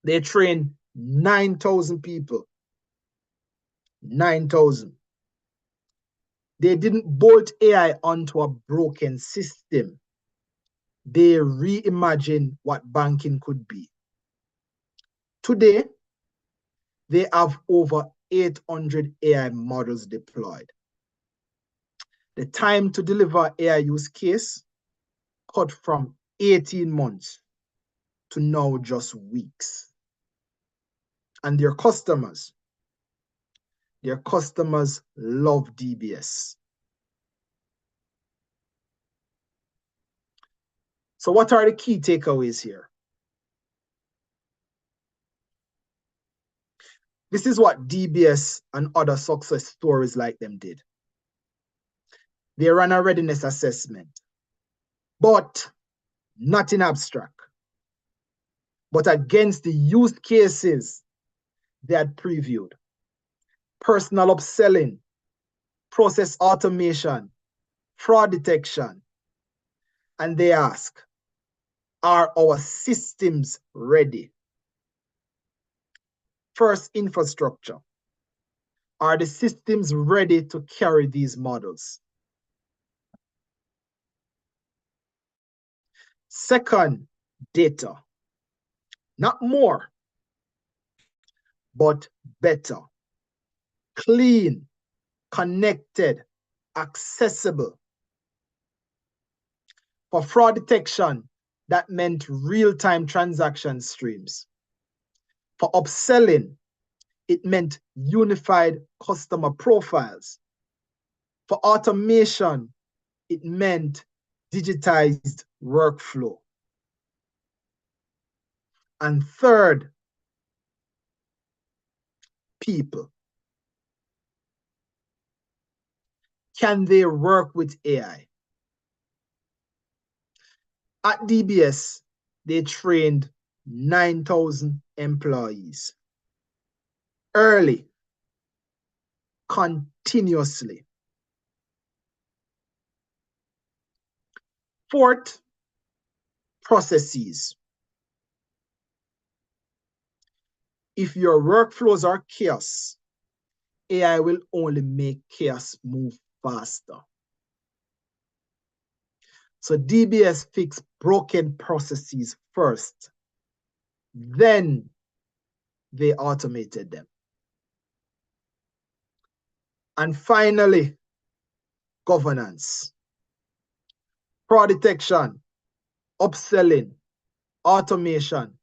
They trained 9,000 people. 9,000. They didn't bolt AI onto a broken system. They reimagined what banking could be. Today, they have over 800 AI models deployed. The time to deliver AI use case cut from 18 months to now just weeks. And their customers love DBS. So what are the key takeaways here? This is what DBS and other success stories like them did. They ran a readiness assessment, but not in abstract, but against the use cases they had previewed. Personal upselling, process automation, fraud detection. And they ask, are our systems ready? First, infrastructure. Are the systems ready to carry these models? Second, data. Not more, but better. Clean, connected, accessible. For fraud detection, that meant real-time transaction streams. For upselling, it meant unified customer profiles. For automation, it meant digitized workflow. And third, people. Can they work with AI? At DBS, they trained 9,000 employees. Early, continuously. Fourth, processes. If your workflows are chaos, AI will only make chaos move faster. So DBS fixed broken processes first. Then they automated them. And finally, governance. Fraud detection, upselling, automation,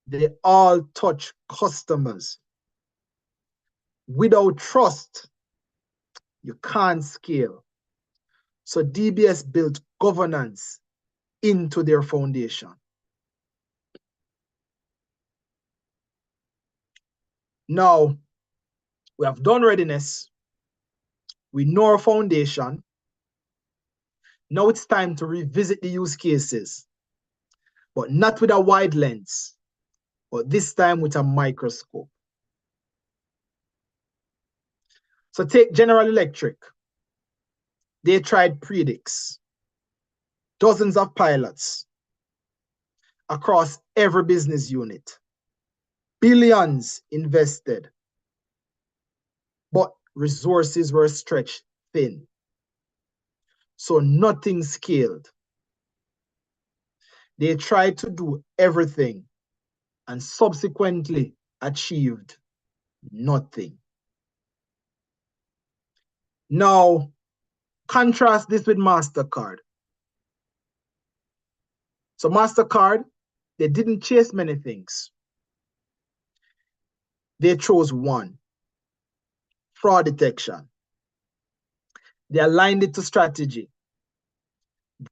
they all touch customers. Without trust, you can't scale. So DBS built governance into their foundation. Now, we have done readiness. We know our foundation. Now it's time to revisit the use cases, but not with a wide lens, but this time with a microscope. So take General Electric. They tried predicts, dozens of pilots across every business unit, billions invested, but resources were stretched thin. So nothing scaled. They tried to do everything and subsequently achieved nothing. Now, contrast this with MasterCard. So MasterCard, they didn't chase many things. They chose one, fraud detection. They aligned it to strategy.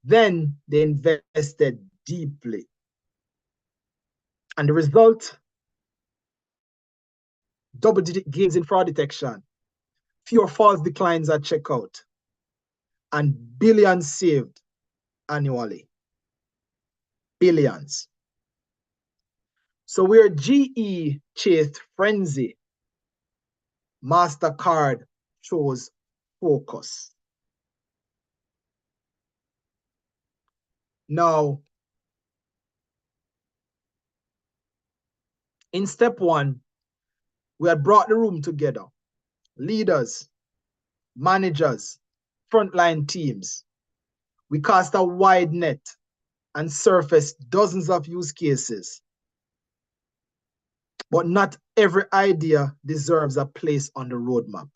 Then they invested deeply. And the result, double-digit gains in fraud detection, fewer false declines at checkout, and billions saved annually. Billions. So where GE chased frenzy, MasterCard chose focus. Now, In step one, we had brought the room together, leaders, managers, frontline teams. We cast a wide net and surfaced dozens of use cases. But not every idea deserves a place on the roadmap.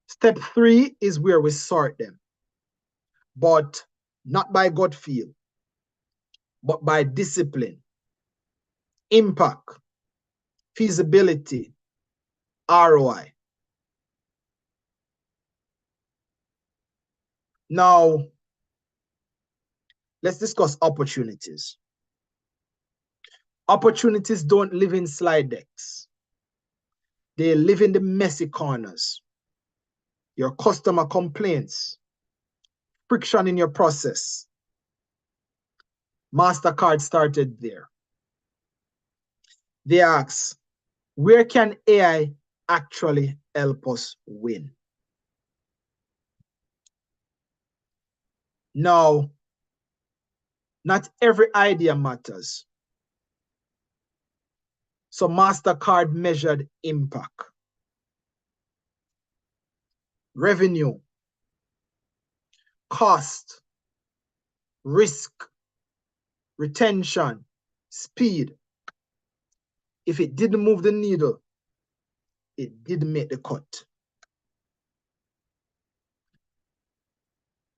Step three is where we sort them, but not by gut feel, but by discipline, impact, feasibility, ROI. Now, let's discuss opportunities. Opportunities don't live in slide decks. They live in the messy corners. Your customer complaints, friction in your process. MasterCard started there. They ask, where can AI actually help us win? Now, not every idea matters. So MasterCard measured impact, revenue, cost, risk, retention, speed. If it didn't move the needle, it didn't make the cut.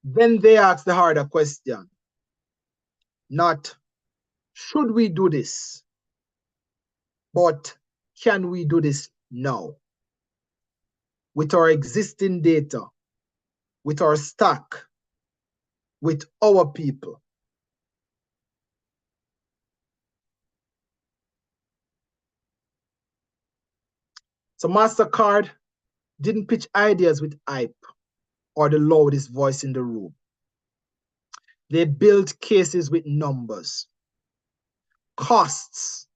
Then they ask the harder question, not should we do this, but can we do this now? With our existing data, with our stack, with our people. So MasterCard didn't pitch ideas with hype or the loudest voice in the room. They built cases with numbers, costs,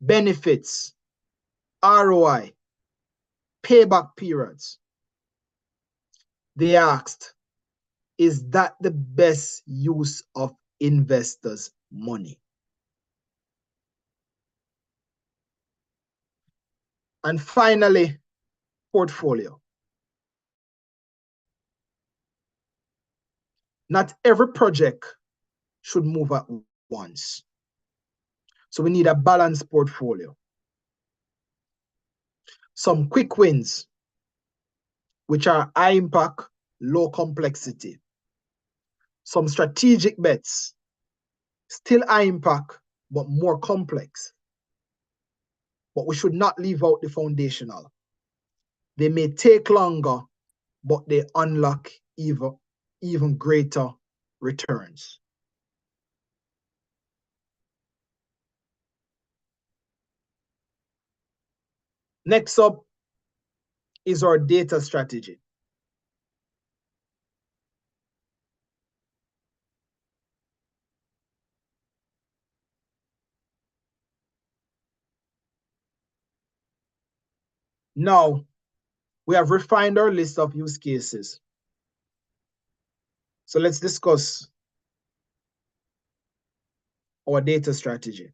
benefits, ROI, payback periods. They asked, is that the best use of investors' money? And finally, portfolio. Not every project should move at once. So we need a balanced portfolio. Some quick wins, which are high impact, low complexity. Some strategic bets, still high impact, but more complex. But we should not leave out the foundational. They may take longer, but they unlock even greater returns. Next up is our data strategy. Now, we have refined our list of use cases. So let's discuss our data strategy.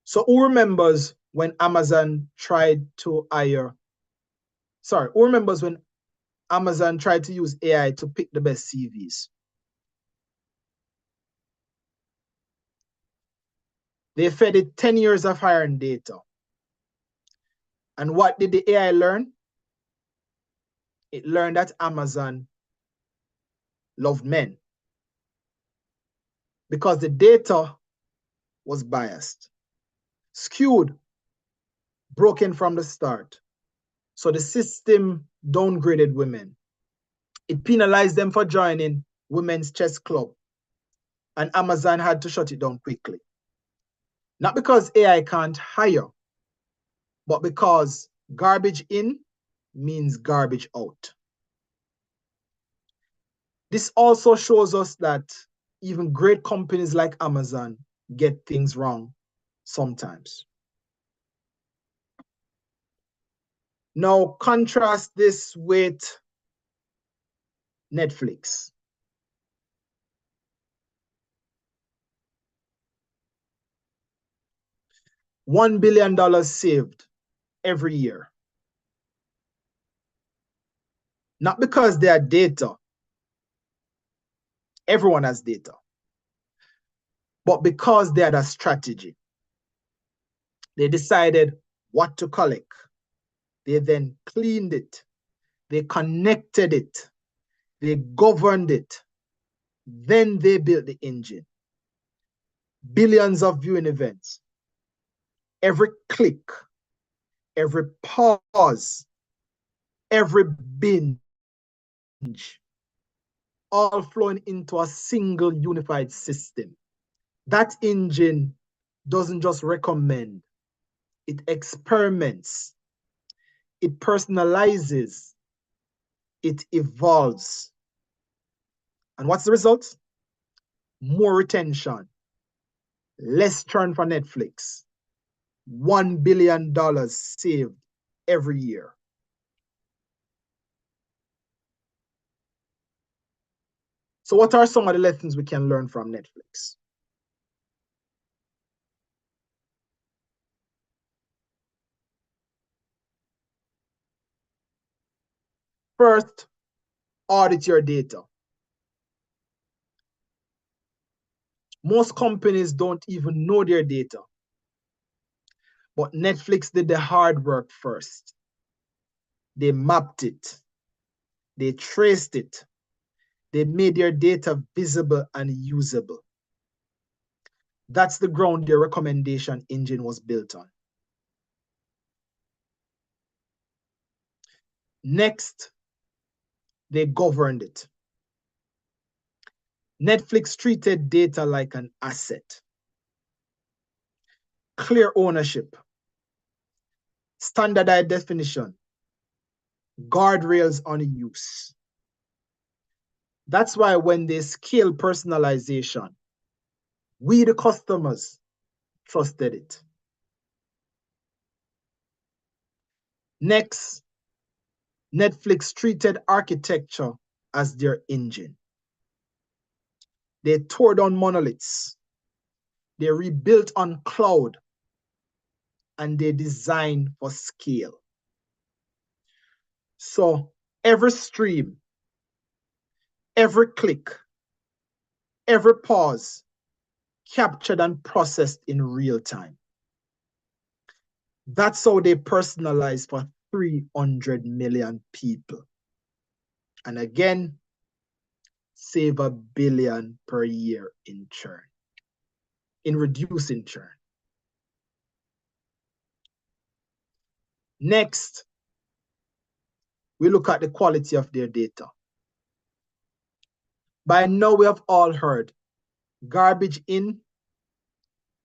So who remembers when Amazon tried to use AI to pick the best CVs? They fed it 10 years of hiring data. And what did the AI learn? It learned that Amazon loved men because the data was biased, skewed, broken from the start. So the system downgraded women. It penalized them for joining women's chess club. And Amazon had to shut it down quickly. Not because AI can't hire, but because garbage in means garbage out. This also shows us that even great companies like Amazon get things wrong sometimes. Now contrast this with Netflix. $1 billion saved every year. Not because they are data. Everyone has data. But because they had a strategy. They decided what to collect. They then cleaned it. They connected it. They governed it. Then they built the engine. Billions of viewing events. Every click, every pause, every binge, all flowing into a single unified system. That engine doesn't just recommend, it experiments, it personalizes, it evolves. And what's the result? More retention, less churn for Netflix, $1 billion saved every year. So what are some of the lessons we can learn from Netflix? First, audit your data. Most companies don't even know their data. But Netflix did the hard work first. They mapped it. They traced it. They made their data visible and usable. That's the ground their recommendation engine was built on. Next, they governed it. Netflix treated data like an asset. Clear ownership, standardized definition, guardrails on use. That's why when they scale personalization, we, the customers, trusted it. Next, Netflix treated architecture as their engine. They tore down monoliths. They rebuilt on cloud. And they designed for scale. So every stream, every click, every pause, captured and processed in real time. That's how they personalize for 300 million people. And again, save $1 billion per year in churn, in reducing churn. Next, we look at the quality of their data. By now, we have all heard garbage in,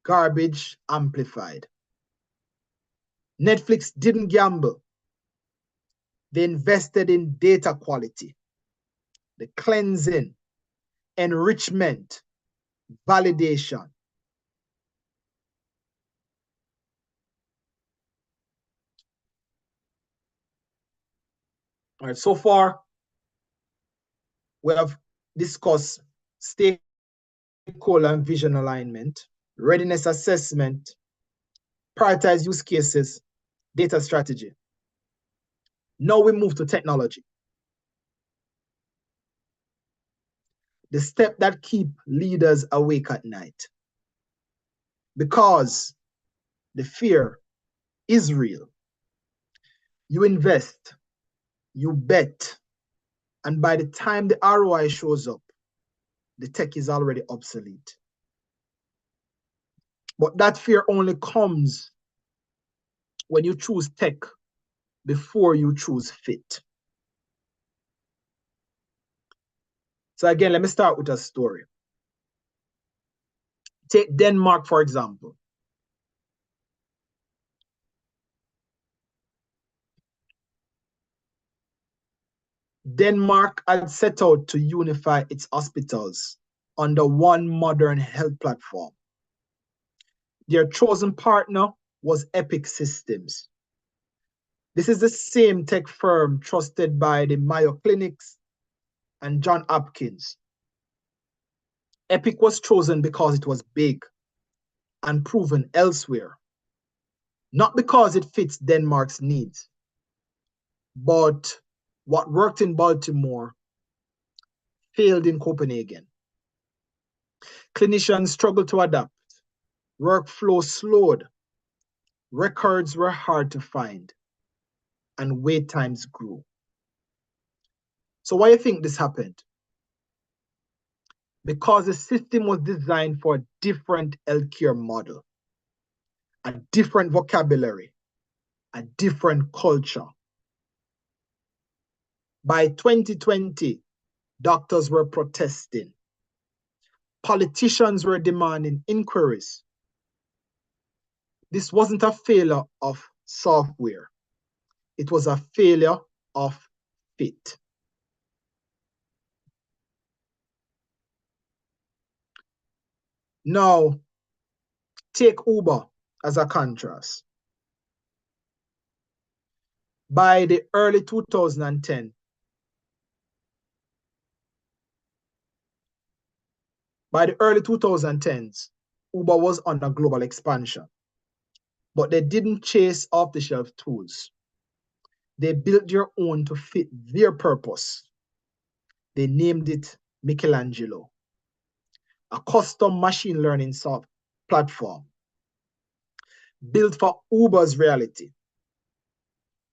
garbage amplified. Netflix didn't gamble. They invested in data quality, the cleansing, enrichment, validation. All right, so far, we have discussed stakeholder and vision alignment, readiness assessment, prioritize use cases, data strategy. Now we move to technology. The step that keep leaders awake at night. Because the fear is real. You invest, you bet, and by the time the ROI shows up, the tech is already obsolete. But that fear only comes when you choose tech before you choose fit. So again, let me start with a story. Take Denmark, for example. Denmark had set out to unify its hospitals under one modern health platform. Their chosen partner was Epic Systems. This is the same tech firm trusted by the Mayo Clinics and John Hopkins. Epic was chosen because it was big and proven elsewhere. not because it fits Denmark's needs, but what worked in Baltimore failed in Copenhagen. Clinicians struggled to adapt, workflow slowed, records were hard to find, and wait times grew. So why do you think this happened? Because the system was designed for a different healthcare model, a different vocabulary, a different culture. By 2020, doctors were protesting. Politicians were demanding inquiries. This wasn't a failure of software. It was a failure of fit. Now, take Uber as a contrast. By the early 2010s, Uber was on a global expansion, but they didn't chase off-the-shelf tools. They built their own to fit their purpose. They named it Michelangelo, a custom machine learning software platform built for Uber's reality.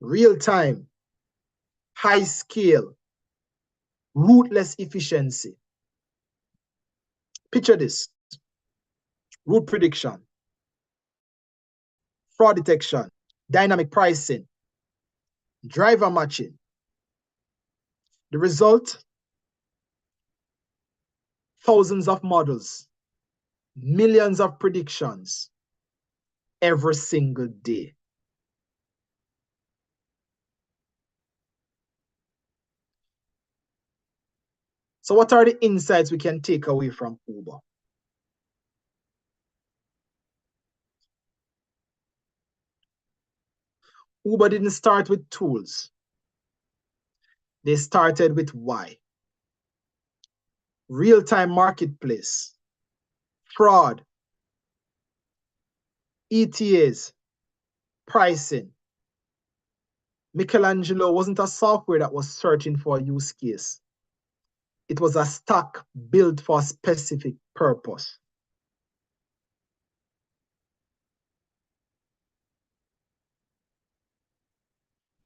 Real-time, high-scale, ruthless efficiency. Picture this: route prediction, fraud detection, dynamic pricing, driver matching. The result? Thousands of models, millions of predictions every single day. So what are the insights we can take away from Uber? Uber didn't start with tools. They started with why. Real-time marketplace, fraud, ETAs, pricing. Michelangelo wasn't a software that was searching for a use case. It was a stack built for a specific purpose.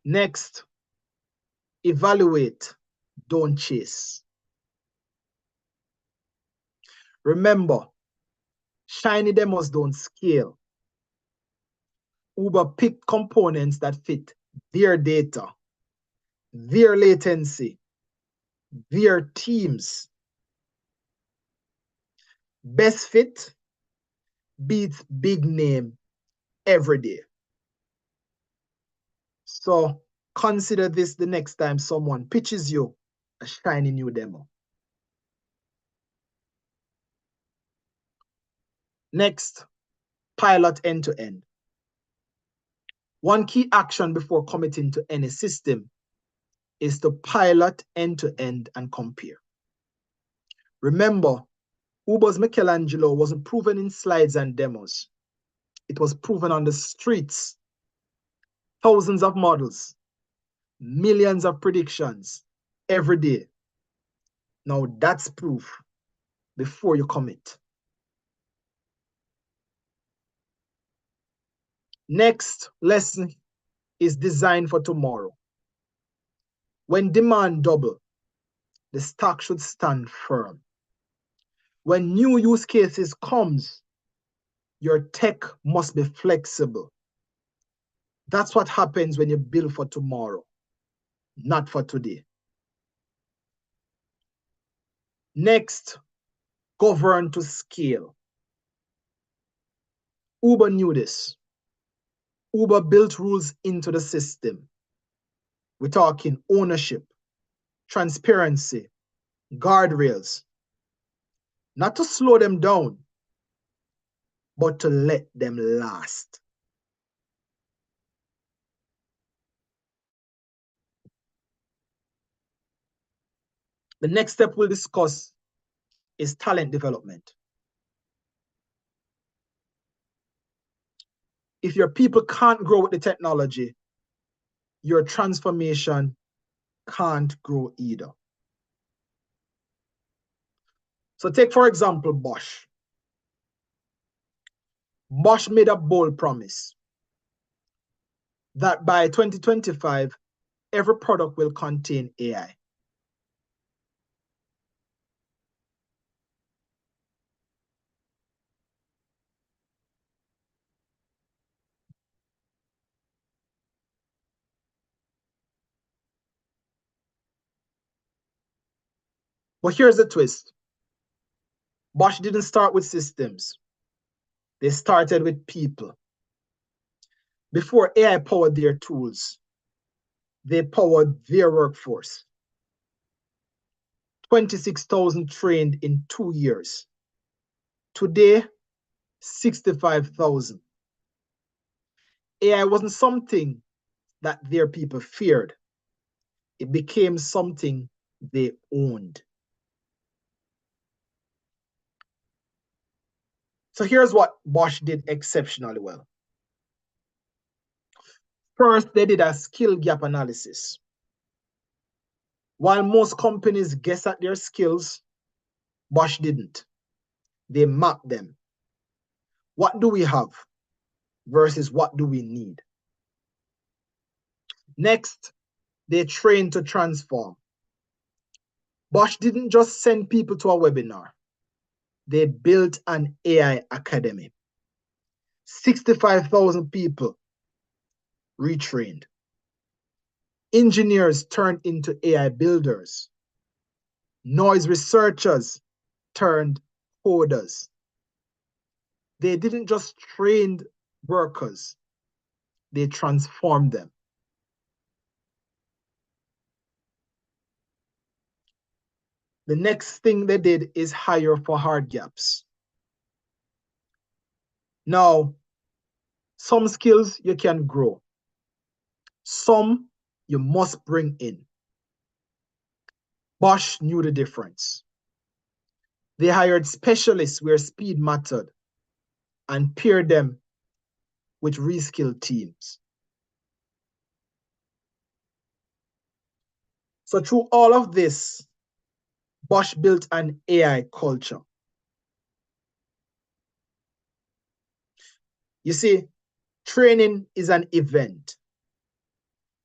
Next, evaluate, don't chase. Remember, shiny demos don't scale. Uber picked components that fit their data, their latency, their teams. Best fit beats big name every day. So consider this the next time someone pitches you a shiny new demo. Next, pilot end-to-end. One key action before committing to any system is to pilot end-to-end and compare. Remember, Uber's Michelangelo wasn't proven in slides and demos. It was proven on the streets. Thousands of models, millions of predictions every day. Now that's proof before you commit. Next lesson is designed for tomorrow. When demand double, the stock should stand firm. When new use cases comes, your tech must be flexible. That's what happens when you build for tomorrow, not for today. Next, govern to scale. Uber knew this. Uber built rules into the system. We're talking ownership, transparency, guardrails. Not to slow them down, but to let them last. The next step we'll discuss is talent development. If your people can't grow with the technology, your transformation can't grow either. So take, for example, Bosch. Bosch made a bold promise that by 2025, every product will contain AI. But here's the twist. Bosch didn't start with systems. They started with people. Before AI powered their tools, they powered their workforce. 26,000 trained in 2 years. Today, 65,000. AI wasn't something that their people feared. It became something they owned. So here's what Bosch did exceptionally well. First, they did a skill gap analysis. While most companies guess at their skills, Bosch didn't. They mapped them. What do we have versus what do we need? Next, they trained to transform. Bosch didn't just send people to a webinar. They built an AI academy. 65,000 people retrained. Engineers turned into AI builders. Noise researchers turned coders. They didn't just train workers, they transformed them. The next thing they did is hire for hard gaps. Now, some skills you can grow. Some you must bring in. Bosch knew the difference. They hired specialists where speed mattered and paired them with reskilled teams. So through all of this, Bosch built an AI culture. You see, training is an event.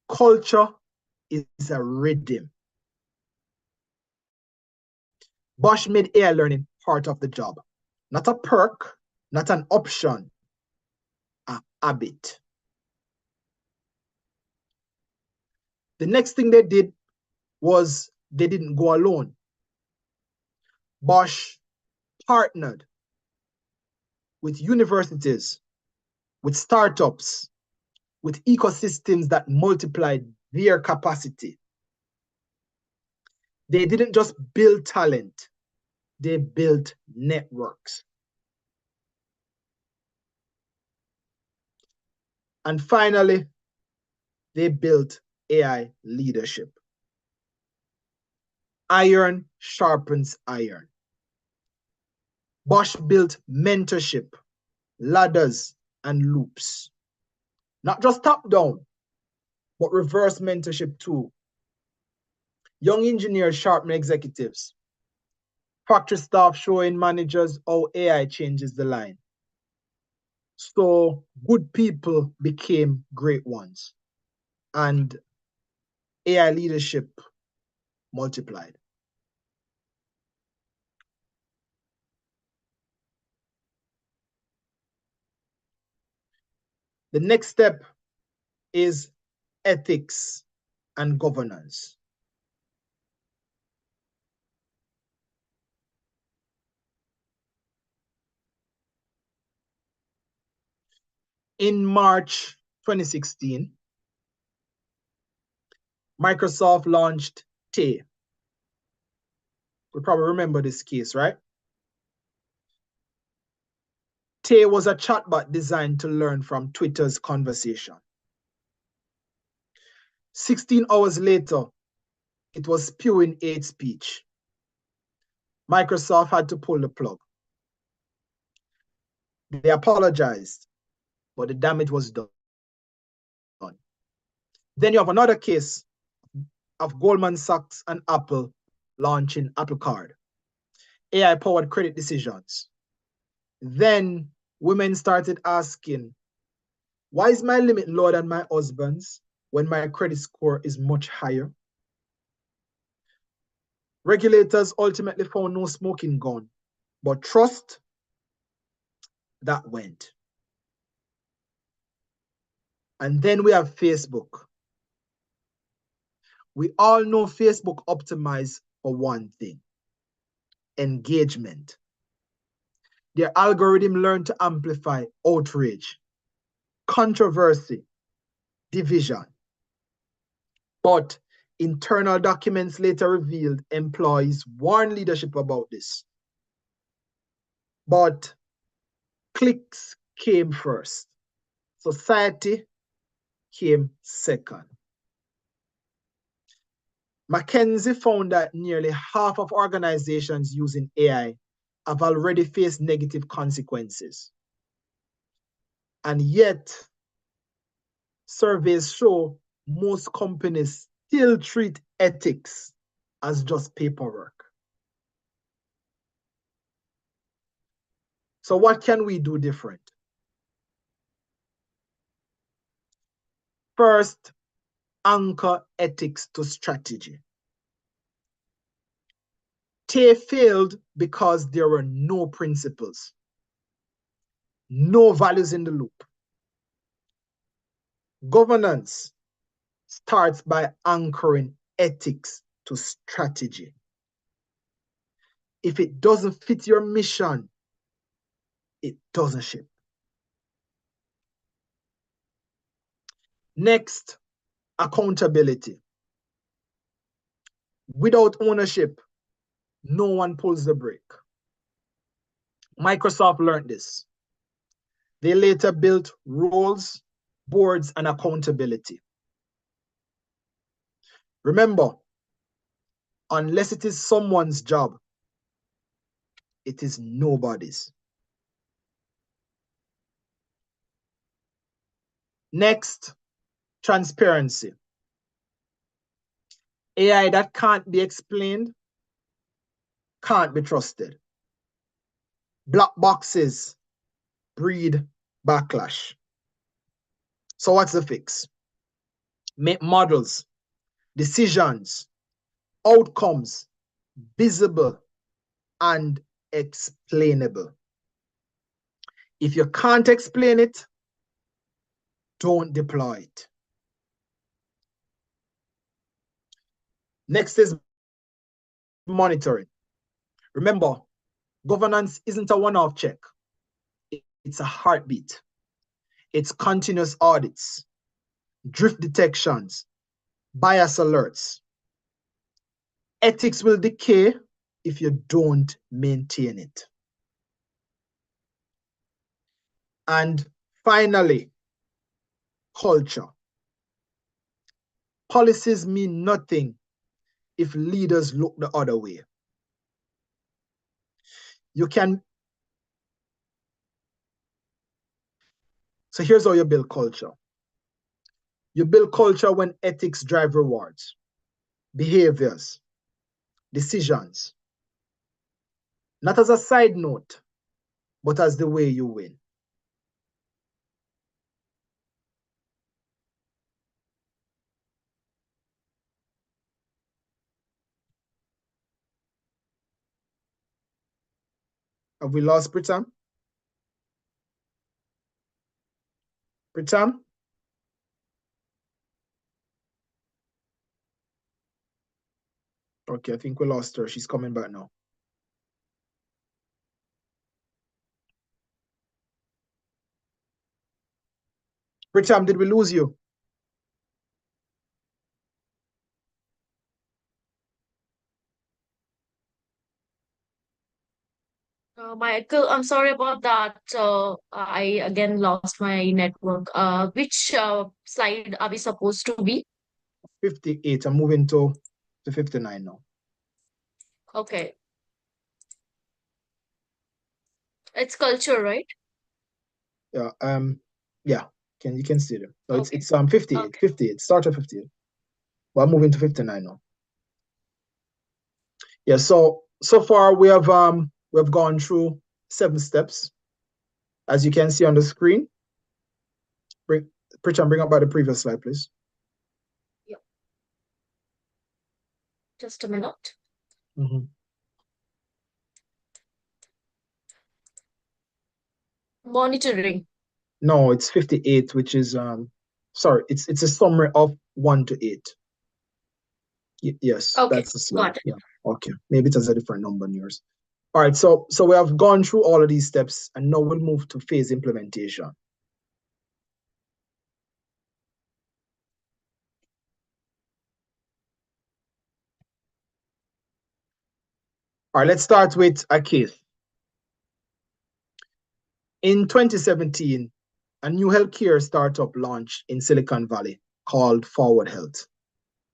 Culture is a rhythm. Bosch made AI learning part of the job. Not a perk, not an option, a habit. The next thing they did was they didn't go alone. Bosch partnered with universities, with startups, with ecosystems that multiplied their capacity. They didn't just build talent, they built networks. And finally, they built AI leadership. Iron sharpens iron. Bosch built mentorship, ladders, and loops. Not just top down, but reverse mentorship too. Young engineers sharpen executives. Factory staff showing managers how AI changes the line. So good people became great ones. And AI leadership multiplied. The next step is ethics and governance. In March 2016, Microsoft launched Tay. You probably remember this case, right? Tay was a chatbot designed to learn from Twitter's conversation. 16 hours later, it was spewing hate speech. Microsoft had to pull the plug. They apologized. but the damage was done. Then you have another case of Goldman Sachs and Apple launching Apple Card, AI-powered credit decisions. Then women started asking, why is my limit lower than my husband's when my credit score is much higher? Regulators ultimately found no smoking gun, but trust, that went. And then we have Facebook. We all know Facebook optimized for one thing: engagement. Their algorithm learned to amplify outrage, controversy, division. But internal documents later revealed employees warned leadership about this. But clicks came first. Society came second. McKinsey found that nearly half of organizations using AI have already faced negative consequences. And yet, surveys show most companies still treat ethics as just paperwork. So what can we do different? First, anchor ethics to strategy. They failed because there were no principles, no values in the loop. Governance starts by anchoring ethics to strategy. If it doesn't fit your mission, it doesn't ship. Next, accountability. Without ownership, no one pulls the brake. Microsoft learned this. They later built roles, boards, and accountability. Remember, unless it is someone's job, it is nobody's. Next, transparency. AI that can't be explained can't be trusted. Black boxes breed backlash. So what's the fix? Make models, decisions, outcomes visible and explainable. If you can't explain it, don't deploy it. Next is monitoring. Remember, governance isn't a one-off check. It's a heartbeat. It's continuous audits, drift detections, bias alerts. Ethics will decay if you don't maintain it. And finally, culture. Policies mean nothing if leaders look the other way. So here's how you build culture. You build culture when ethics drive rewards, behaviors, decisions. Not as a side note, but as the way you win. Have we lost Pritam? Pritam? Okay, I think we lost her. She's coming back now. Pritam, did we lose you? Michael, I'm sorry about that. I again lost my network. Which slide are we supposed to be? 58. I'm moving to 59 now. Okay. It's culture, right? Yeah. Yeah, you can see them. No, Okay. it's 58, Okay. 58. Start at 58. Well, I'm moving to 59 now. Yeah, so far we have gone through 7 steps. As you can see on the screen. Pritchard, bring up by the previous slide, please. Yeah. Just a minute. Mm-hmm. Monitoring. No, it's 58, which is sorry, it's a summary of 1 to 8. Yes, Okay. that's the slide. Got it. Yeah. Okay. Maybe it has a different number on yours. All right, so we have gone through all of these steps, and now we'll move to phase implementation. All right, let's start with a case. In 2017, a new healthcare startup launched in Silicon Valley called Forward Health,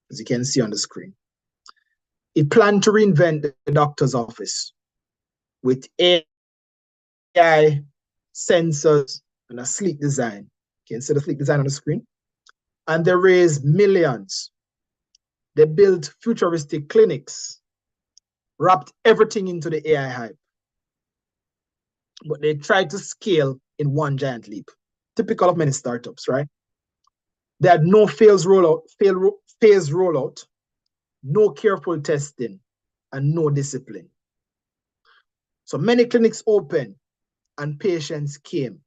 as you can see on the screen. It planned to reinvent the doctor's office with AI, sensors, and a sleek design. You can see the sleek design on the screen. And they raised millions. They built futuristic clinics, wrapped everything into the AI hype. But they tried to scale in one giant leap. Typical of many startups, right? They had no phase rollout, no careful testing, and no discipline. So many clinics opened and patients came,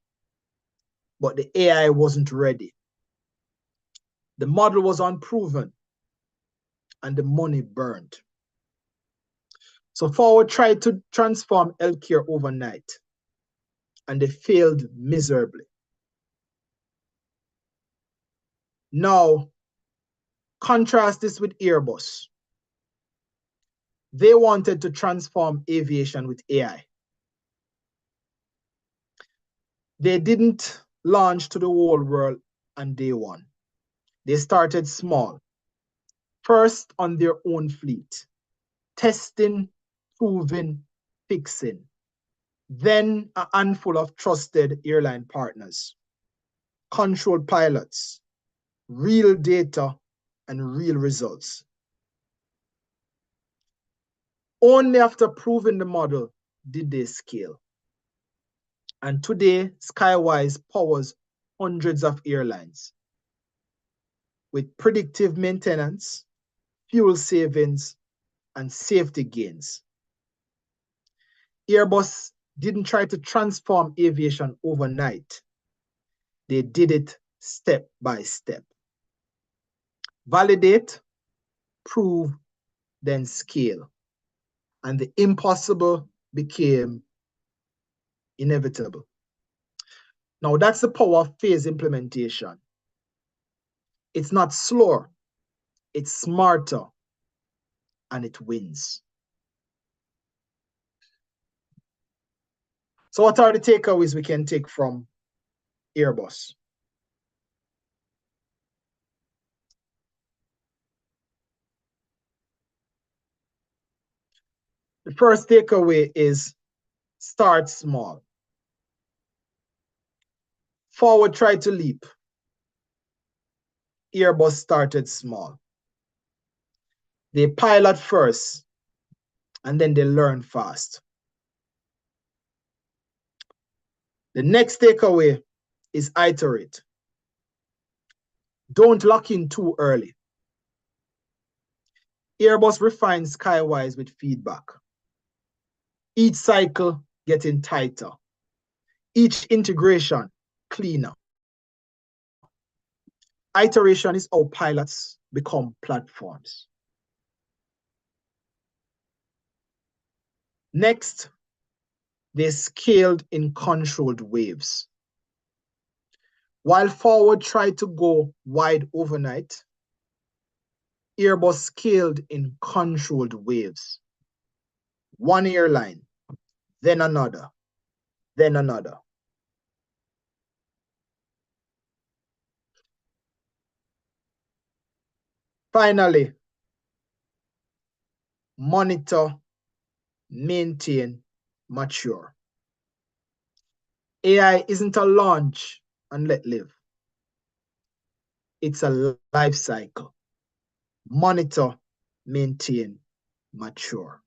but the AI wasn't ready. The model was unproven and the money burned. So Forward tried to transform healthcare overnight and they failed miserably. Now, contrast this with Airbus. They wanted to transform aviation with AI. They didn't launch to the whole world on day one. They started small, first on their own fleet, testing, proving, fixing. Then a handful of trusted airline partners, controlled pilots, real data, and real results. Only after proving the model did they scale. And today, Skywise powers hundreds of airlines with predictive maintenance, fuel savings, and safety gains. Airbus didn't try to transform aviation overnight. They did it step by step. Validate, prove, then scale. And the impossible became inevitable. Now, that's the power of phase implementation. It's not slower, it's smarter, and it wins. So, what are the takeaways we can take from Airbus? The first takeaway is start small. Forward tried to leap. Airbus started small. They pilot first, and then they learn fast. The next takeaway is iterate. Don't lock in too early. Airbus refines Skywise with feedback. Each cycle getting tighter. Each integration cleaner. Iteration is how pilots become platforms. Next, they scaled in controlled waves. While Forward tried to go wide overnight, Airbus scaled in controlled waves. One airline, then another, then another. Finally, monitor, maintain, mature. AI isn't a launch and let live. It's a life cycle. Monitor, maintain, mature.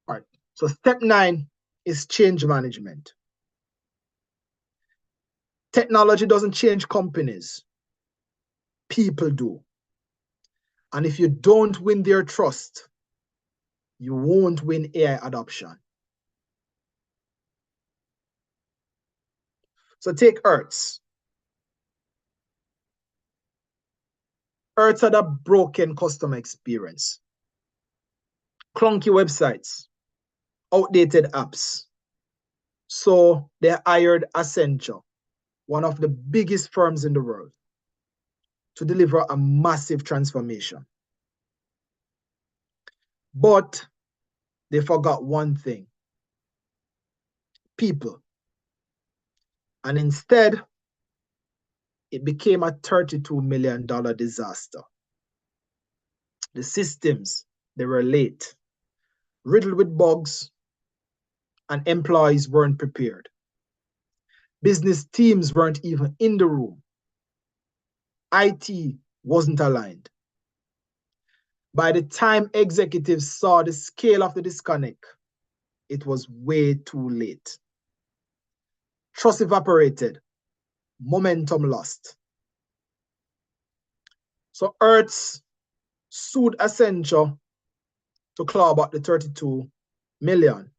All right. So step 9 is change management. Technology doesn't change companies. People do. And if you don't win their trust, you won't win AI adoption. So take Hertz. Hertz had a broken customer experience, clunky websites, outdated apps. So they hired Accenture, one of the biggest firms in the world, to deliver a massive transformation. But they forgot one thing: people. And instead, it became a $32 million disaster. The systems, they were late, riddled with bugs, and employees weren't prepared. Business teams weren't even in the room. IT wasn't aligned. By the time executives saw the scale of the disconnect, it was way too late. Trust evaporated, momentum lost. So Hertz sued Accenture to claw back the 32 million.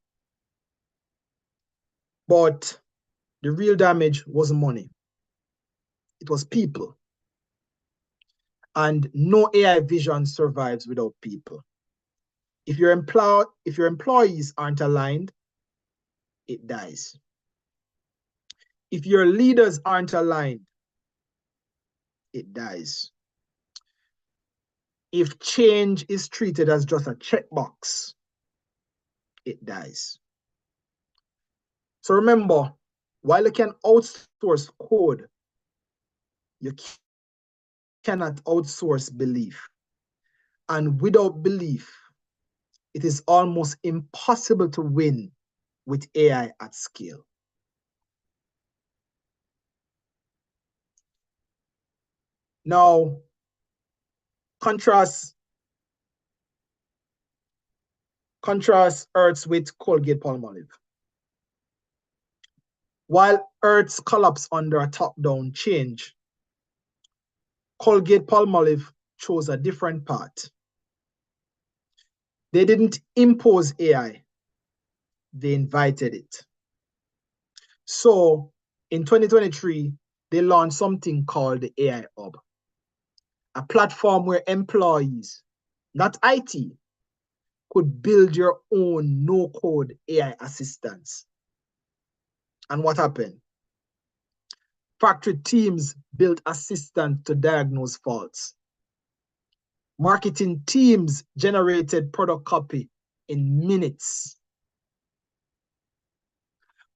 But the real damage wasn't money. It was people. And no AI vision survives without people. If your employees aren't aligned, it dies. If your leaders aren't aligned, it dies. If change is treated as just a checkbox, it dies. So remember, while you can outsource code, you cannot outsource belief. And without belief, it is almost impossible to win with AI at scale. Now, contrast Hertz with Colgate-Palmolive. While Hertz collapsed under a top-down change, Colgate-Palmolive chose a different path. They didn't impose AI, they invited it. So in 2023, they launched something called the AI Hub, a platform where employees, not IT, could build your own no-code AI assistants. And what happened? Factory teams built assistants to diagnose faults. Marketing teams generated product copy in minutes.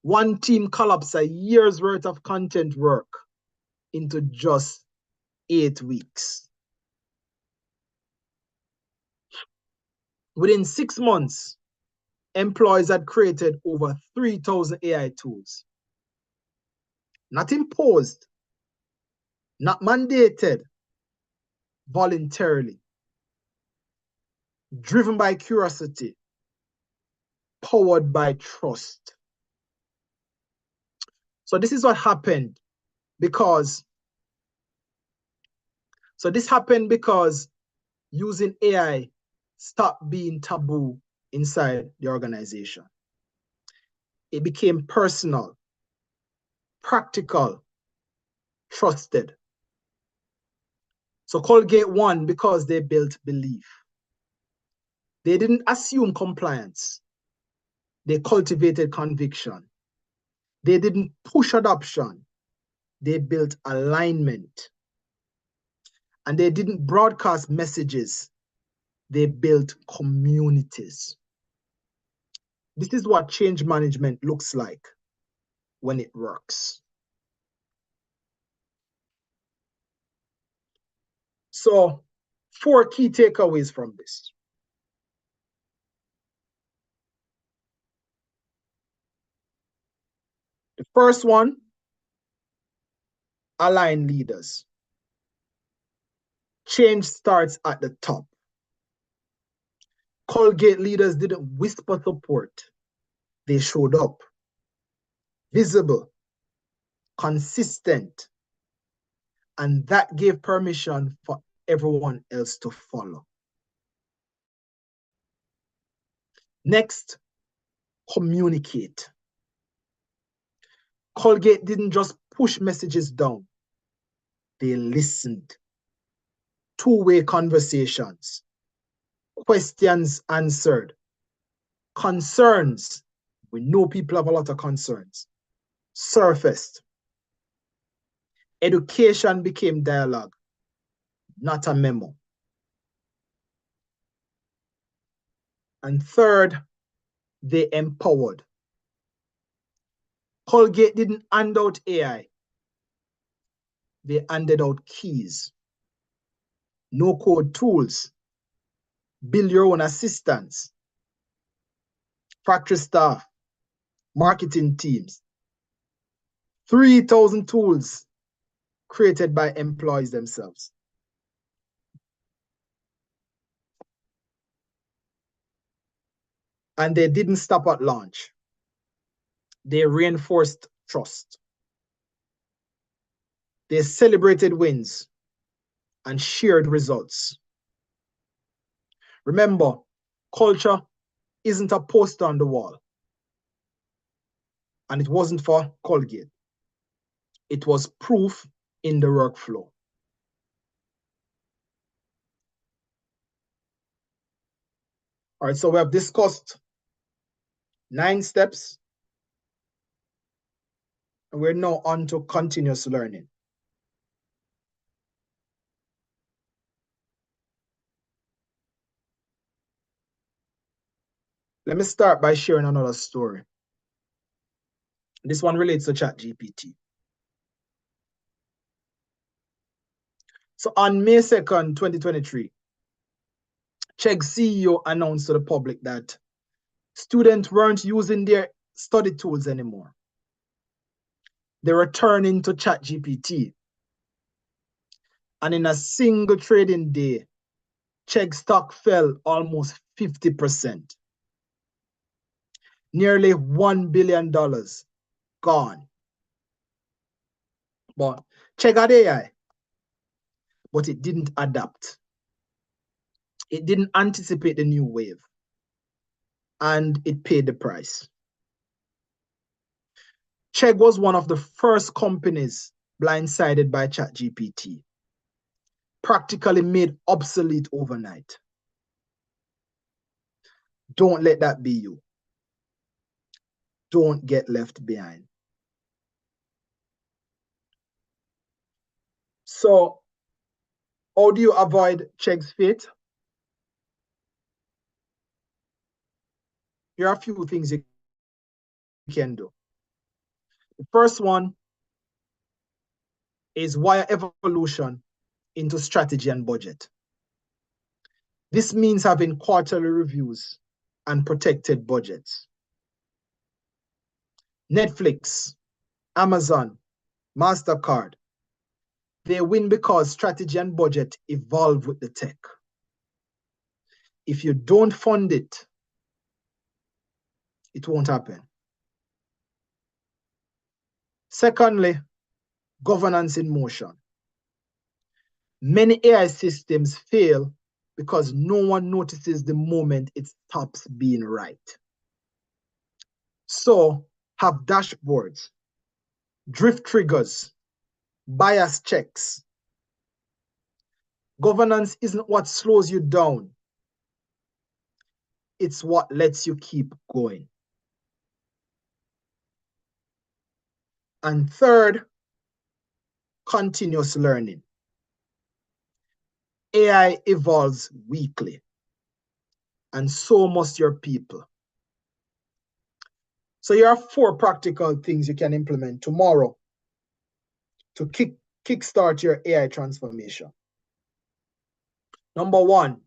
One team collapsed a year's worth of content work into just 8 weeks. Within 6 months, employees had created over 3,000 AI tools. Not imposed, not mandated, voluntarily. Driven by curiosity, powered by trust. So this is what happened because using AI stopped being taboo inside the organization. It became personal, practical, trusted. So Colgate won because they built belief. They didn't assume compliance. They cultivated conviction. They didn't push adoption. They built alignment. And they didn't broadcast messages. They built communities. This is what change management looks like when it works. So 4 key takeaways from this. The first one, align leaders. Change starts at the top. Colgate leaders didn't whisper support. They showed up. Visible, consistent, and that gave permission for everyone else to follow. Next, communicate. Colgate didn't just push messages down. They listened. Two-way conversations. Questions answered. Concerns. We know people have a lot of concerns. Surfaced. Education became dialogue, not a memo. And third, they empowered. Colgate didn't hand out AI. They handed out keys. No-code tools. Build your own assistants. Factory staff. Marketing teams. 3,000 tools created by employees themselves. And they didn't stop at launch. They reinforced trust. They celebrated wins and shared results. Remember, culture isn't a poster on the wall. And it wasn't for Colgate. It was proof in the workflow. All right, so we have discussed 9 steps. And we're now on to continuous learning. Let me start by sharing another story. This one relates to ChatGPT. So on May 2nd, 2023, Chegg's CEO announced to the public that students weren't using their study tools anymore. They were turning to ChatGPT. And in a single trading day, Chegg stock fell almost 50%. Nearly $1 billion gone. But Chegg had AI, but it didn't adapt. It didn't anticipate the new wave. And it paid the price. Chegg was one of the first companies blindsided by ChatGPT, practically made obsolete overnight. Don't let that be you. Don't get left behind. So, how do you avoid Chegg's fate? Here are a few things you can do. The first one is wire evolution into strategy and budget. This means having quarterly reviews and protected budgets. Netflix, Amazon, MasterCard, they win because strategy and budget evolve with the tech. If you don't fund it, it won't happen. Secondly, governance in motion. Many AI systems fail because no one notices the moment it stops being right. So have dashboards, drift triggers, bias checks. Governance isn't what slows you down. It's what lets you keep going. And third, continuous learning. AI evolves weekly, and so must your people. So here are 4 practical things you can implement tomorrow to kickstart your AI transformation. Number 1,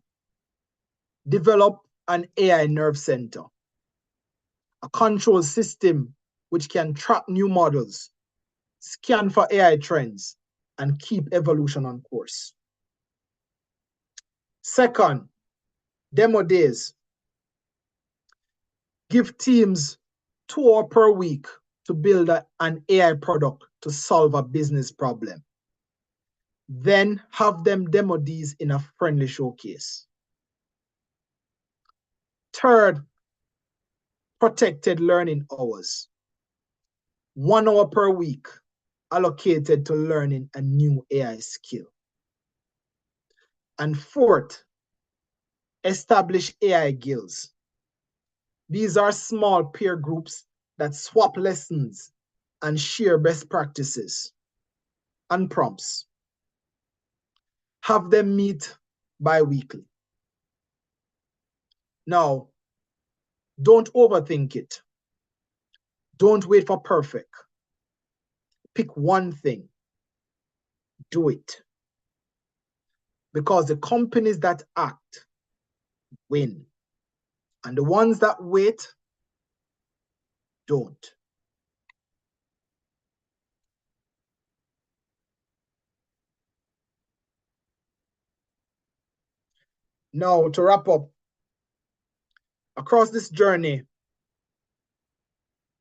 develop an AI nerve center, a control system which can track new models, scan for AI trends, and keep evolution on course. Second, demo days. Give teams 2 hours per week to build an AI product to solve a business problem. Then have them demo these in a friendly showcase. Third, protected learning hours. 1 hour per week allocated to learning a new AI skill. And fourth, establish AI guilds. These are small peer groups that swap lessons and share best practices and prompts. Have them meet bi-weekly. Now, don't overthink it. Don't wait for perfect. Pick one thing. Do it. Because the companies that act win. And the ones that wait don't. Now, to wrap up, across this journey,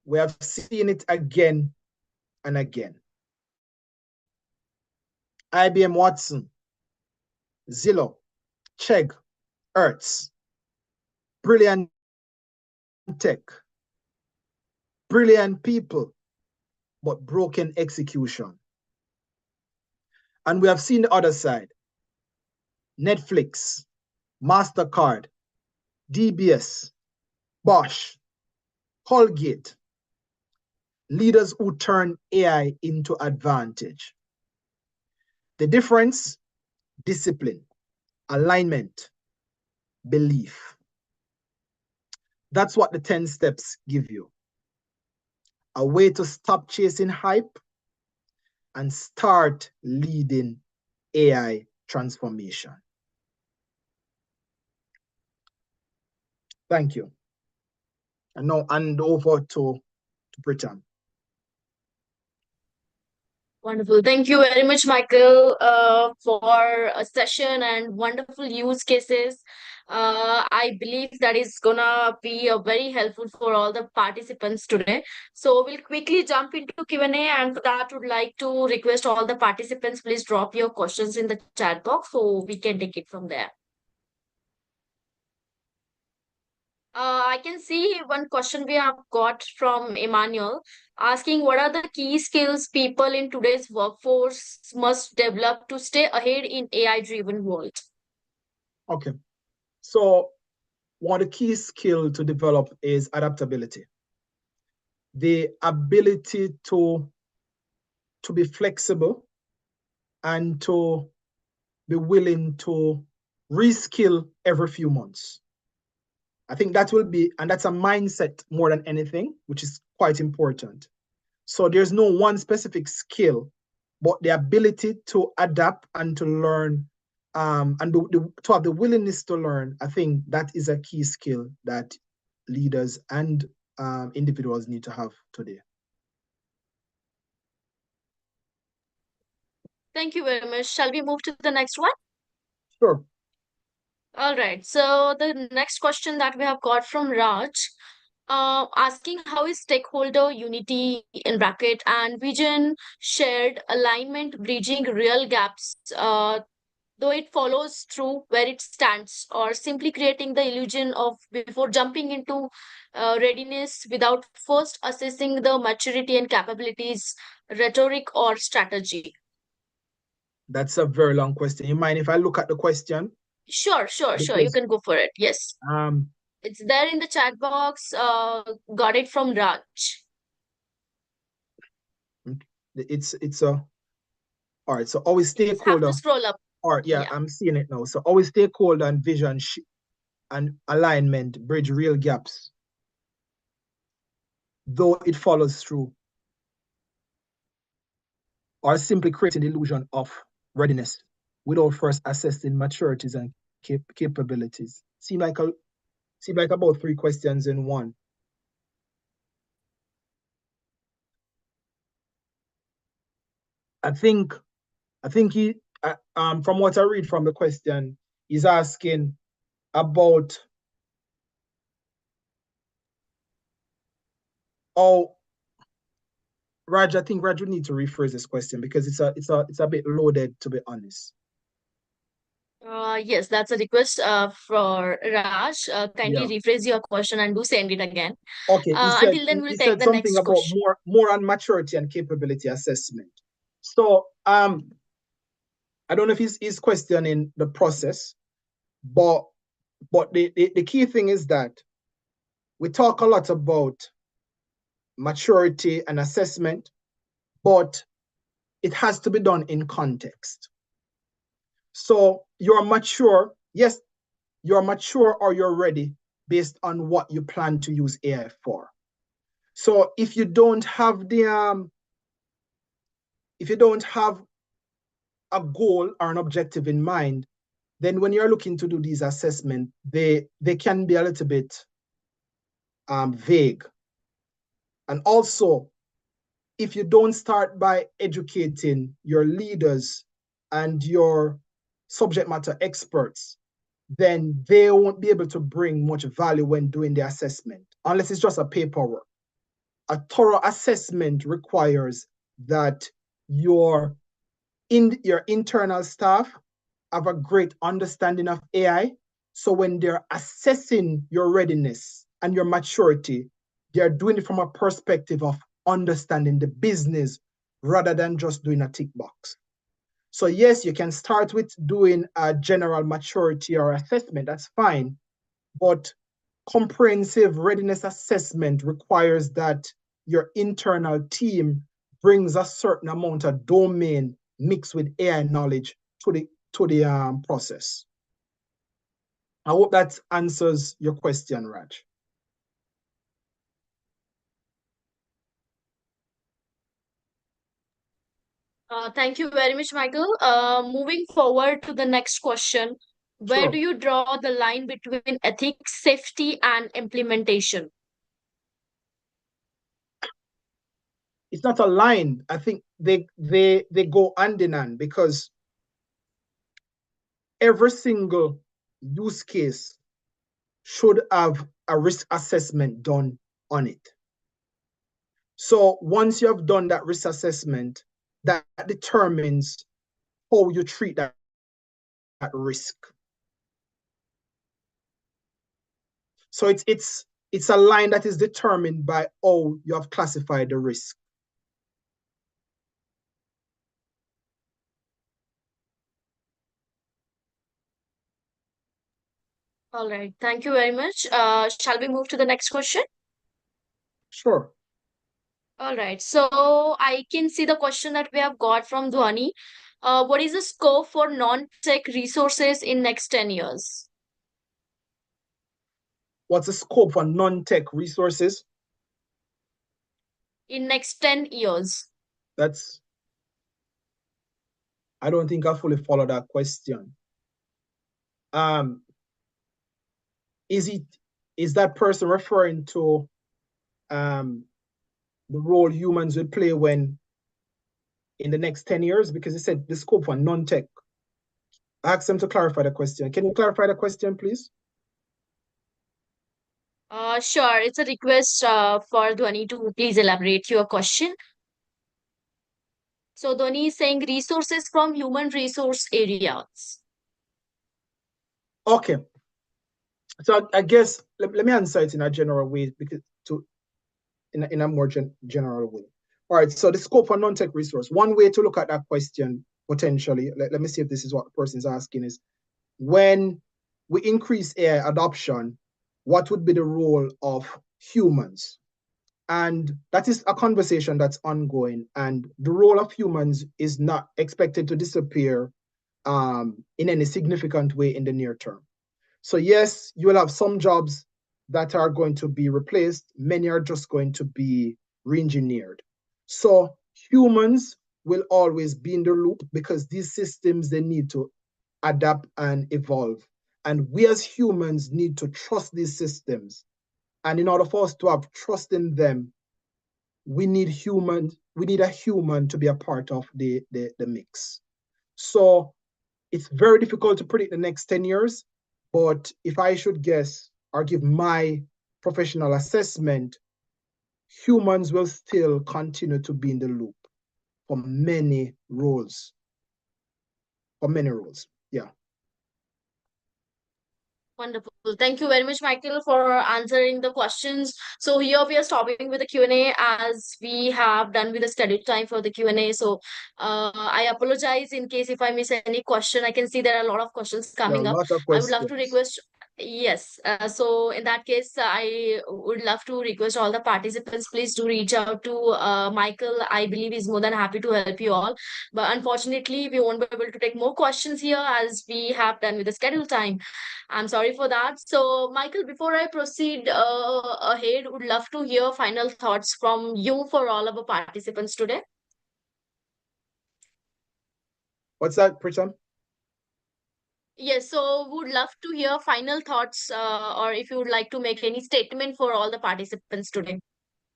we have seen it again and again. IBM Watson, Zillow, Chegg, Hertz, brilliant tech, brilliant people, but broken execution. And we have seen the other side. Netflix, MasterCard, DBS, Bosch, Colgate, leaders who turn AI into advantage. The difference, discipline, alignment, belief. That's what the 10 steps give you. A way to stop chasing hype and start leading AI transformation. Thank you. And now hand over to Britain. Wonderful. Thank you very much, Michael, for a session and wonderful use cases. I believe that is gonna be very helpful for all the participants today. So we'll quickly jump into Q&A, and for that, would like to request all the participants, please drop your questions in the chat box so we can take it from there. I can see one question we have got from Emmanuel asking what are the key skills people in today's workforce must develop to stay ahead in AI-driven world? Okay. So one of the key skills to develop is adaptability. The ability to be flexible and to be willing to reskill every few months. I think that will be, and that's a mindset more than anything, which is quite important. So there's no one specific skill, but the ability to adapt and to learn, and to have the willingness to learn. I think that is a key skill that leaders and individuals need to have today. Thank you very much. Shall we move to the next one? Sure. All right. So the next question that we have got from Raj, asking how is stakeholder unity in bracket and vision shared alignment bridging real gaps, though it follows through where it stands, or simply creating the illusion of before jumping into readiness without first assessing the maturity and capabilities, rhetoric or strategy? That's a very long question. You mind if I look at the question? Sure. You can go for it. Yes. It's there in the chat box. Got it from Raj. It's a all right. So always stakeholder. Have to scroll up. All right, yeah, I'm seeing it now. So always stakeholder and vision and alignment bridge real gaps, though it follows through, or simply creating the illusion of readiness without first assessing maturities and capabilities. Seem like about 3 questions in one. I think he from what I read from the question, he's asking about oh Raj, I think Raj would need to rephrase this question because it's a bit loaded, to be honest. Yes, that's a request for Raj. Kindly Yeah. rephrase your question and do send it again. Okay. Until then, we'll He take said the something next about question. more on maturity and capability assessment. So I don't know if he's questioning the process, but the key thing is that we talk a lot about maturity and assessment, but it has to be done in context. So you're mature, yes, you're mature or you're ready based on what you plan to use AI for. So if you don't have a goal or an objective in mind, then when you're looking to do these assessments, they can be a little bit vague. And also, if you don't start by educating your leaders and your subject matter experts, then they won't be able to bring much value when doing the assessment, unless it's just a paperwork. A thorough assessment requires that your internal staff have a great understanding of AI. So when they're assessing your readiness and your maturity, they're doing it from a perspective of understanding the business rather than just doing a tick box. So yes, you can start with doing a general maturity or assessment, that's fine, but comprehensive readiness assessment requires that your internal team brings a certain amount of domain mixed with AI knowledge to the process. I hope that answers your question, Raj. Thank you very much, Michael. Moving forward to the next question, where do Sure. you draw the line between ethics, safety, and implementation? It's not a line. I think they go hand in hand because every single use case should have a risk assessment done on it. So once you have done that risk assessment, that determines how you treat that risk. So it's a line that is determined by how you have classified the risk. All right, thank you very much. Shall we move to the next question? Sure. All right, so I can see the question that we have got from Dhwani. What is the scope for non-tech resources in next 10 years? What's the scope for non-tech resources? In next 10 years. That's I don't think I fully follow that question. Um, is that person referring to the role humans will play when in the next 10 years? Because it said the scope for non-tech. I asked them to clarify the question. Can you clarify the question, please? Sure, it's a request for Dhwani to please elaborate your question. So Dhwani is saying resources from human resource areas. Okay. So I guess let me answer it in a general way because to in a more general way. All right. So the scope for non-tech resource. One way to look at that question potentially. Let me see if this is what the person is asking is when we increase AI adoption, what would be the role of humans? And that is a conversation that's ongoing. And the role of humans is not expected to disappear in any significant way in the near term. So yes, you will have some jobs that are going to be replaced. Many are just going to be re-engineered. So humans will always be in the loop because these systems, they need to adapt and evolve. And we as humans need to trust these systems. And in order for us to have trust in them, we need a human to be a part of the mix. So it's very difficult to predict the next 10 years, but if I should guess or give my professional assessment, humans will still continue to be in the loop for many roles. Yeah. Wonderful. Thank you very much, Michael, for answering the questions. So here we are stopping with the Q&A as we have done with the scheduled time for the Q&A. So I apologize in case if I miss any question. I can see there are a lot of questions There are coming a up. lot of I would love to questions. request, yes. So in that case, I would love to request all the participants, please do reach out to Michael. I believe he's more than happy to help you all. But unfortunately, we won't be able to take more questions here as we have done with the scheduled time. I'm sorry for that. So, Michael, before I proceed ahead, would love to hear final thoughts from you for all of our participants today. What's that, Pritam? Yes, so would love to hear final thoughts, or if you would like to make any statement for all the participants today.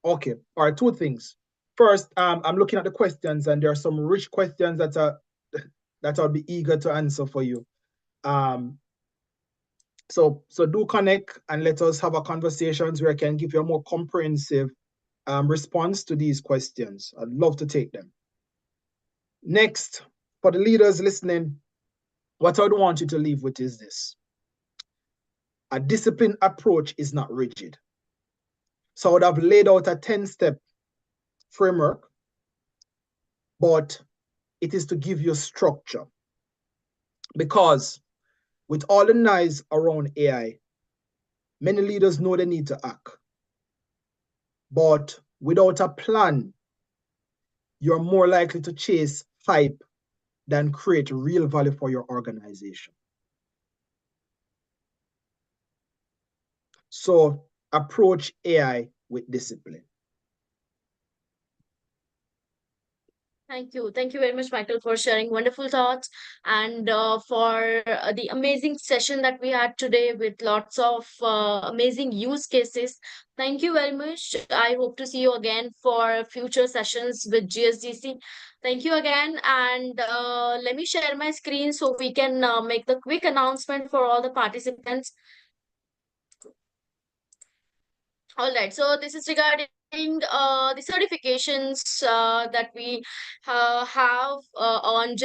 Okay. All right. Two things. First, I'm looking at the questions, and there are some rich questions that I'll be eager to answer for you. So do connect and let us have a conversations where I can give you a more comprehensive response to these questions. I'd love to take them. Next, for the leaders listening, what I would want you to leave with is this. A disciplined approach is not rigid. So I would have laid out a 10-step framework, but it is to give you structure. Because with all the noise around AI, many leaders know they need to act. But without a plan, you're more likely to chase hype than create real value for your organization. So approach AI with discipline. Thank you. Thank you very much, Michael, for sharing wonderful thoughts and for the amazing session that we had today with lots of amazing use cases. Thank you very much. I hope to see you again for future sessions with GSDC. Thank you again. And let me share my screen so we can make the quick announcement for all the participants. All right, so this is regarding the certifications that we have on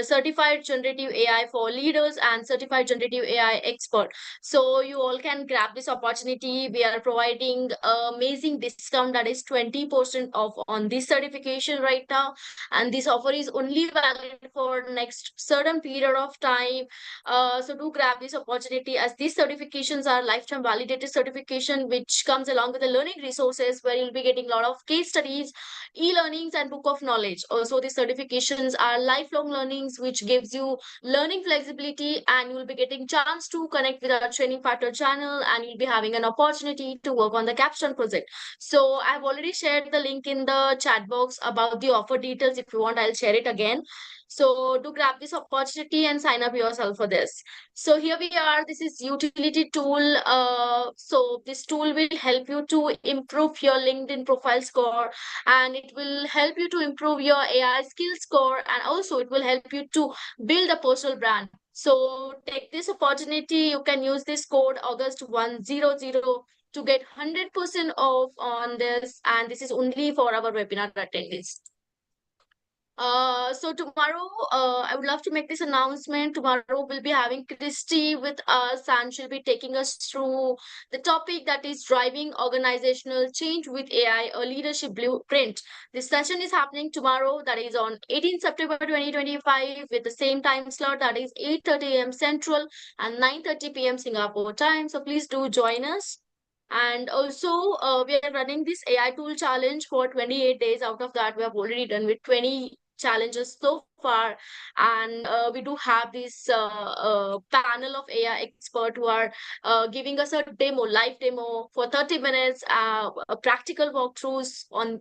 certified generative AI for leaders and certified generative AI expert. So you all can grab this opportunity. We are providing amazing discount that is 20% off on this certification right now, and this offer is only valid for next certain period of time. So do grab this opportunity as these certifications are lifetime validated certification, which comes along with the learning resources where you'll be getting a lot of case studies, e-learnings, and book of knowledge. Also, these certifications are lifelong learnings, which gives you learning flexibility, and you'll be getting chance to connect with our training partner channel, and you'll be having an opportunity to work on the capstone project. So I've already shared the link in the chat box about the offer details. If you want, I'll share it again. So do grab this opportunity and sign up yourself for this. So here we are. This is utility tool. So this tool will help you to improve your LinkedIn profile score, and it will help you to improve your AI skill score, and also it will help you to build a personal brand. So take this opportunity. You can use this code August 100 to get 100% off on this, and this is only for our webinar attendees. So tomorrow, I would love to make this announcement. Tomorrow we'll be having Christy with us, and she'll be taking us through the topic that is driving organizational change with AI, a leadership blueprint. This session is happening tomorrow, that is on 18th September 2025, with the same time slot, that is 8:30 a.m. Central and 9:30 p.m. Singapore time. So please do join us. And also, we are running this AI tool challenge for 28 days. Out of that, we have already done with 20 challenges so far, and we do have this panel of AI expert who are giving us a live demo for 30 minutes, practical walkthroughs on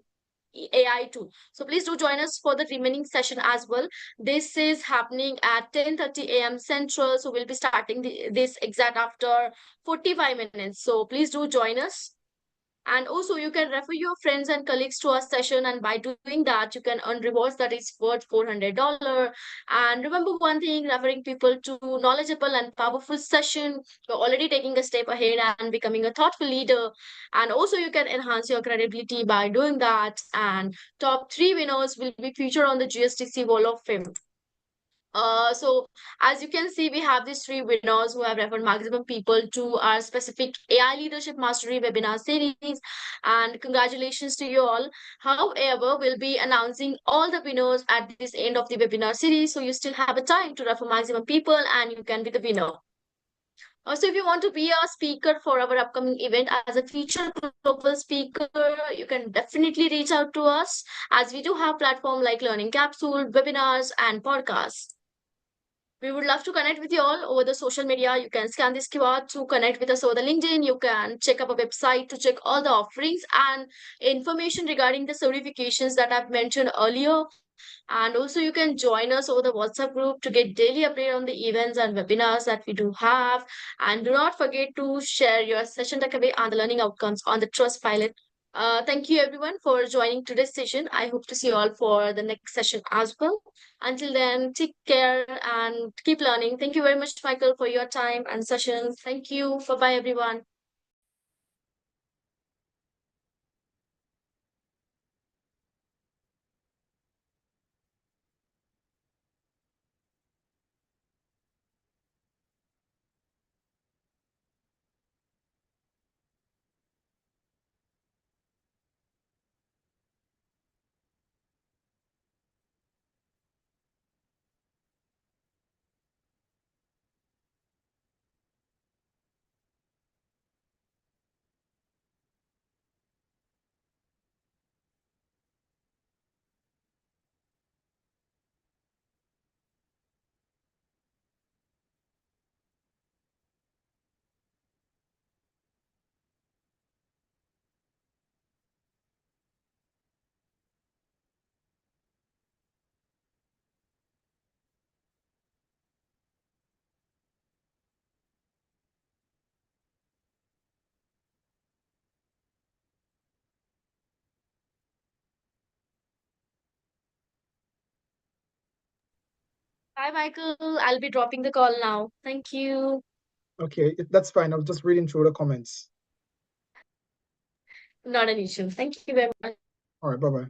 AI tool. So please do join us for the remaining session as well. This is happening at 10:30 a.m. Central, so we'll be starting this exact after 45 minutes. So please do join us. And also, you can refer your friends and colleagues to our session, and by doing that, you can earn rewards that is worth $400. And remember one thing: referring people to knowledgeable and powerful session, you're already taking a step ahead and becoming a thoughtful leader. And also, you can enhance your credibility by doing that. And top three winners will be featured on the GSDC Wall of Fame. So as you can see, we have these three winners who have referred maximum people to our specific AI Leadership Mastery webinar series. And congratulations to you all. However, we'll be announcing all the winners at this end of the webinar series. So you still have a time to refer maximum people and you can be the winner. So if you want to be a speaker for our upcoming event as a featured global speaker, you can definitely reach out to us, as we do have platform like Learning Capsule, webinars, and podcasts. We would love to connect with you all over the social media. You can scan this QR to connect with us over the LinkedIn. You can check up our website to check all the offerings and information regarding the certifications that I've mentioned earlier. And also, you can join us over the WhatsApp group to get daily update on the events and webinars that we do have. And do not forget to share your session takeaway and the learning outcomes on the Trust Pilot. Thank you everyone for joining today's session. I hope to see you all for the next session as well. Until then, take care and keep learning. Thank you very much, Michael, for your time and session. Thank you. Bye bye, everyone. Bye, Michael. I'll be dropping the call now. Thank you. Okay, that's fine. I was just reading through the comments. Not an issue. Thank you very much. All right, bye-bye.